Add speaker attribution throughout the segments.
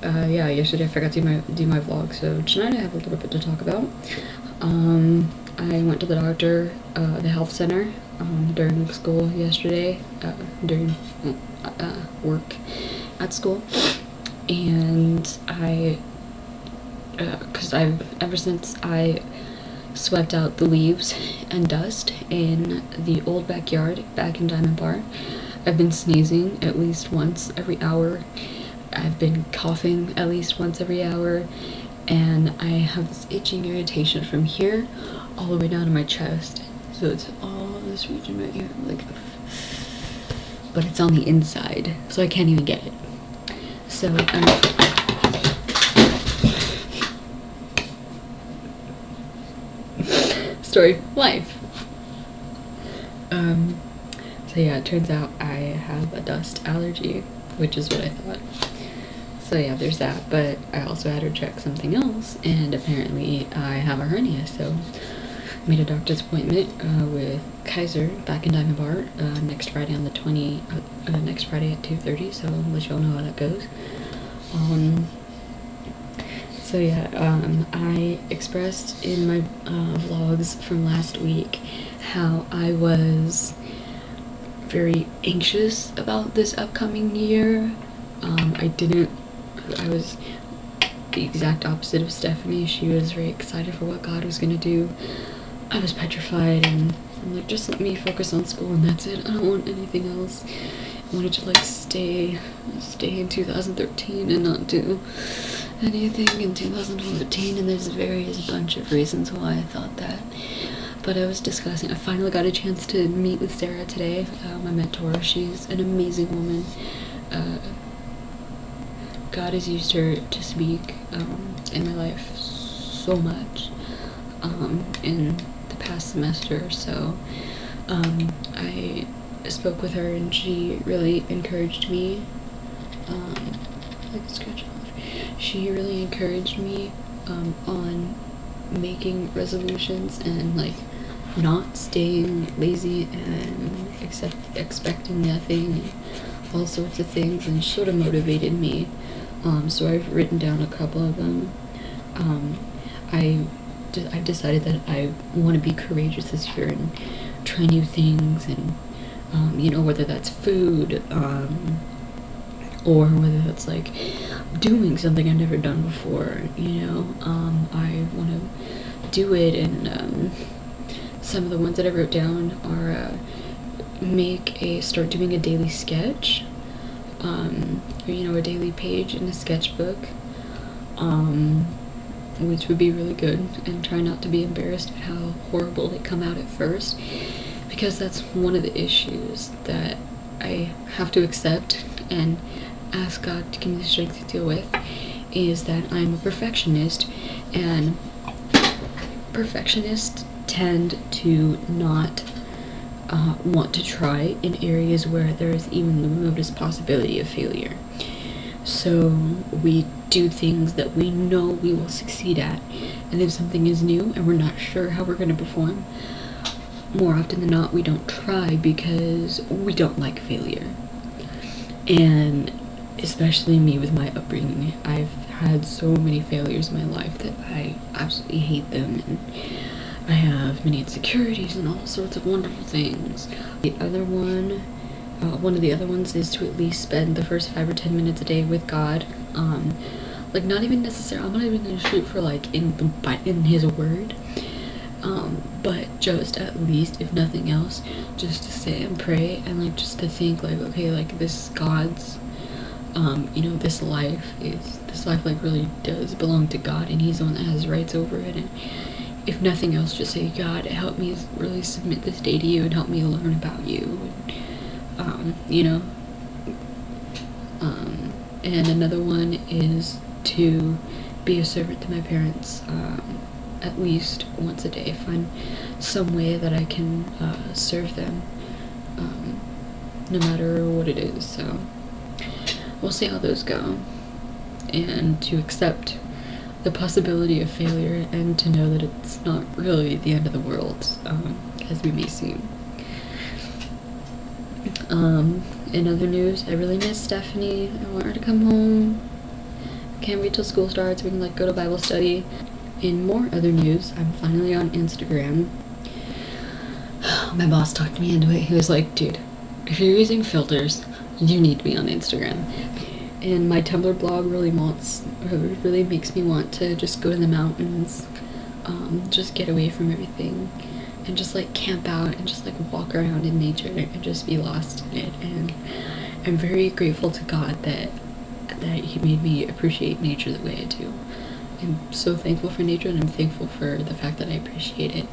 Speaker 1: Yeah, yesterday I forgot to do my vlog, so tonight I have a little bit to talk about. I went to the doctor, the health center, during school yesterday, during work at school, and because ever since I swept out the leaves and dust in the old backyard back in Diamond Bar, I've been sneezing at least once every hour. I've been coughing at least once every hour, and I have this itching irritation from here all the way down to my chest. So it's all this region right here, like, but it's on the inside, so I can't even get it. So story of life. So yeah, it turns out I have a dust allergy, which is what I thought. So yeah, there's that, but I also had her check something else, and apparently I have a hernia, so I made a doctor's appointment with Kaiser back in Diamond Bar next Friday on the next Friday at 2:30, so I'll let y'all know how that goes. So yeah, I expressed in my vlogs from last week how I was very anxious about this upcoming year. I was the exact opposite of Stephanie. She was very excited for what God was gonna do. I was petrified, and I'm like, just let me focus on school and that's it. I don't want anything else. I wanted to like stay in 2013 and not do anything in 2014, and there's various bunch of reasons why I thought that. But I finally got a chance to meet with Sarah today, my mentor. She's an amazing woman. God has used her to speak in my life so much in the past semester or so. I spoke with her, and she really encouraged me. She really encouraged me on making resolutions and like not staying lazy and expecting nothing and all sorts of things, and sort of motivated me. So I've written down a couple of them. I've decided that I want to be courageous this year and try new things, and whether that's food, or whether that's like doing something I've never done before. I want to do it, and some of the ones that I wrote down are start doing a daily sketch, or a daily page in a sketchbook, which would be really good, and try not to be embarrassed at how horrible they come out at first, because that's one of the issues that I have to accept and ask God to give me the strength to deal with, is that I'm a perfectionist, and perfectionists tend to not want to try in areas where there is even the remotest possibility of failure. So we do things that we know we will succeed at, and if something is new and we're not sure how we're going to perform, more often than not we don't try because we don't like failure. And especially me with my upbringing, I've had so many failures in my life that I absolutely hate them, and I have many insecurities and all sorts of wonderful things. One of the other ones is to at least spend the first 5 or 10 minutes a day with God. Like not even necessarily, I'm not even gonna shoot for like in His Word, but just at least, if nothing else, just to sit and pray, and like just to think like, okay, like this is God's. This life like really does belong to God, and He's the one that has rights over it. And if nothing else, just say, God, help me really submit this day to you, and help me learn about you. And another one is to be a servant to my parents, at least once a day. Find some way that I can serve them, no matter what it is. So we'll see how those go, and to accept the possibility of failure, and to know that it's not really the end of the world, as we may seem. In other news, I really miss Stephanie. I want her to come home. Can't wait till school starts. We can like go to Bible study. In more other news, I'm finally on Instagram. My boss talked me into it. He was like, dude, if you're using filters, you need to be on Instagram. And my Tumblr blog really makes me want to just go to the mountains, just get away from everything, and just like camp out and just like walk around in nature and just be lost in it. And I'm very grateful to God that He made me appreciate nature the way I do. I'm so thankful for nature, and I'm thankful for the fact that I appreciate it,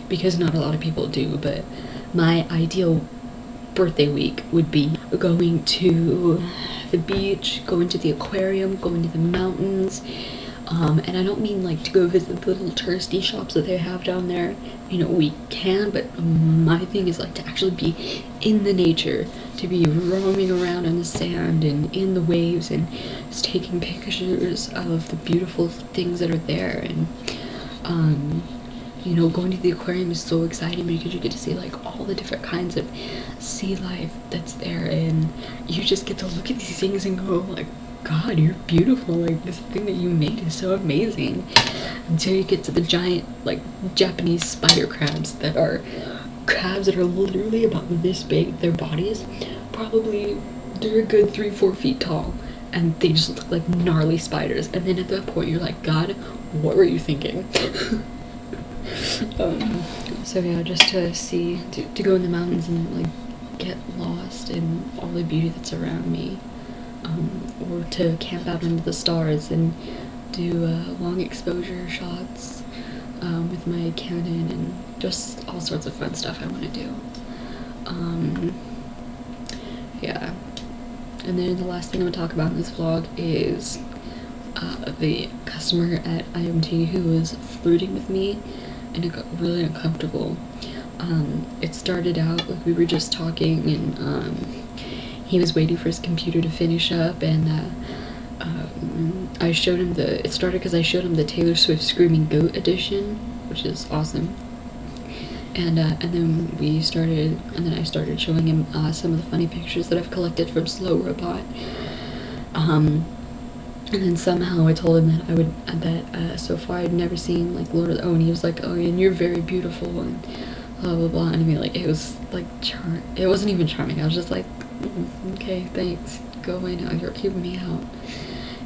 Speaker 1: because not a lot of people do. But my ideal birthday week would be going to the beach, going to the aquarium, going to the mountains, and I don't mean like to go visit the little touristy shops that they have down there. You know, we can, but my thing is like to actually be in the nature, to be roaming around on the sand and in the waves and just taking pictures of the beautiful things that are there. And you know, going to the aquarium is so exciting because you get to see like all the different kinds of sea life that's there, and you just get to look at these things and go like, God, you're beautiful. Like, this thing that you made is so amazing. Until you get to the giant like Japanese spider crabs that are literally about this big. Their bodies, probably, they're a good 3-4 feet tall, and they just look like gnarly spiders. And then at that point you're like, God, what were you thinking? So yeah, just to go in the mountains and like get lost in all the beauty that's around me, or to camp out under the stars and do long exposure shots with my Canon, and just all sorts of fun stuff I want to do. Yeah, and then the last thing I'm going to talk about in this vlog is the customer at IMT who was flirting with me, and it got really uncomfortable. It started out like we were just talking, and he was waiting for his computer to finish up, and I showed him it started because I showed him the Taylor Swift Screaming Goat edition, which is awesome. And then I started showing him some of the funny pictures that I've collected from Slow Robot. And then somehow I told him that so far I'd never seen like Lord of the and he was like, oh, and you're very beautiful, and blah blah blah. And I mean, like, it was like it wasn't even charming. I was just like, okay, thanks, go away now, you're keeping me out.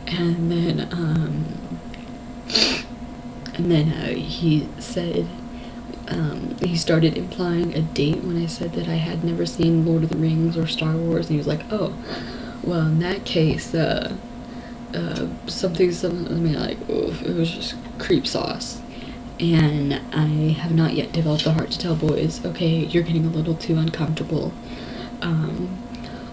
Speaker 1: And then he said, he started implying a date when I said that I had never seen Lord of the Rings or Star Wars, and he was like, oh, well, in that case, something, I mean, like, oof, it was just creep sauce. And I have not yet developed the heart to tell boys, okay, you're getting a little too uncomfortable.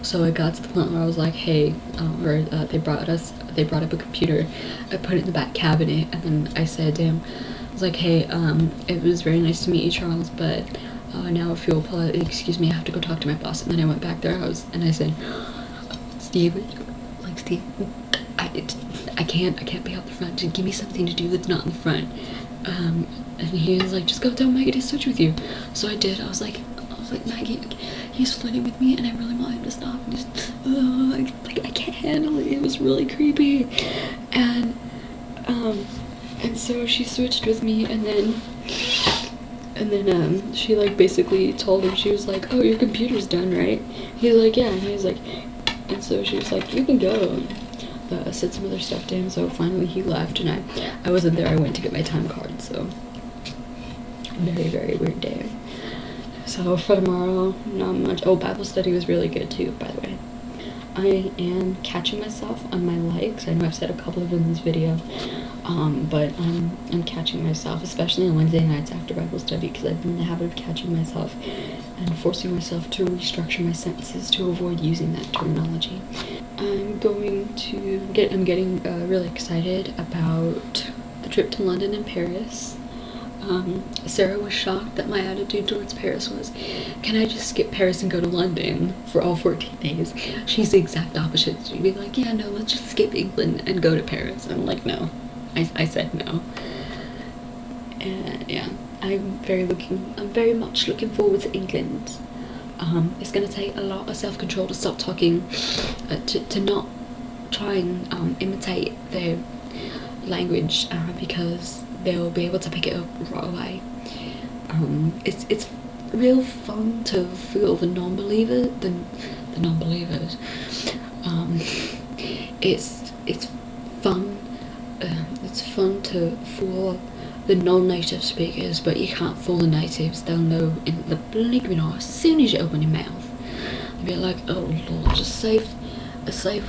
Speaker 1: So I got to the point where I was like, hey, they brought up a computer. I put it in the back cabinet, and then I said to him, I was like, hey, it was very nice to meet you, Charles, but now if you'll excuse me, I have to go talk to my boss. And then I went back there, and I said, Steve, I can't be out the front. Just give me something to do that's not in the front. And he was like, just go tell Maggie to switch with you. So I did. I was like, Maggie, he's flirting with me, and I really want him to stop. And just, I can't handle it. It was really creepy. And so she switched with me, and then she like basically told him, she was like, oh, your computer's done, right? He's like, yeah. And he was like, and so she was like, you can go. And said some other stuff to him. So finally he left, and I wasn't there. I went to get my time card. So very, very weird day. So for tomorrow, not much. Oh, Bible study was really good too, by the way. I am catching myself on my likes. I know I've said a couple of them in this video, but I'm catching myself, especially on Wednesday nights after Bible study, because I've been in the habit of catching myself and forcing myself to restructure my sentences to avoid using that terminology. I'm getting really excited about the trip to London and Paris. Sarah was shocked that my attitude towards Paris was, can I just skip Paris and go to London for all 14 days? She's the exact opposite. She'd be like, yeah, no, let's just skip England and go to Paris. I'm like, no. I said no. And yeah, I'm very much looking forward to England. It's gonna take a lot of self-control to stop talking, to not try and imitate their language because they'll be able to pick it up right away. It's real fun to fool the non-believers. It's fun. It's fun to fool the non-native speakers, but you can't fool the natives. They'll know in the blink of an eye as soon as you open your mouth. They'll be like, "Oh Lord, just save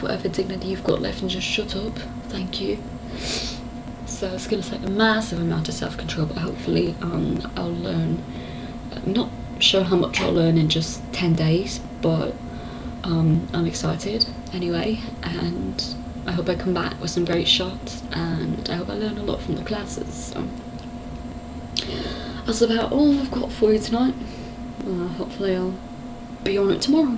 Speaker 1: whatever dignity you've got left and just shut up. Thank you." So it's going to take a massive amount of self-control, but hopefully I'll learn. Not sure how much I'll learn in just 10 days, but I'm excited anyway, and I hope I come back with some great shots, and I hope I learn a lot from the classes. So that's about all I've got for you tonight. Hopefully I'll be on it tomorrow.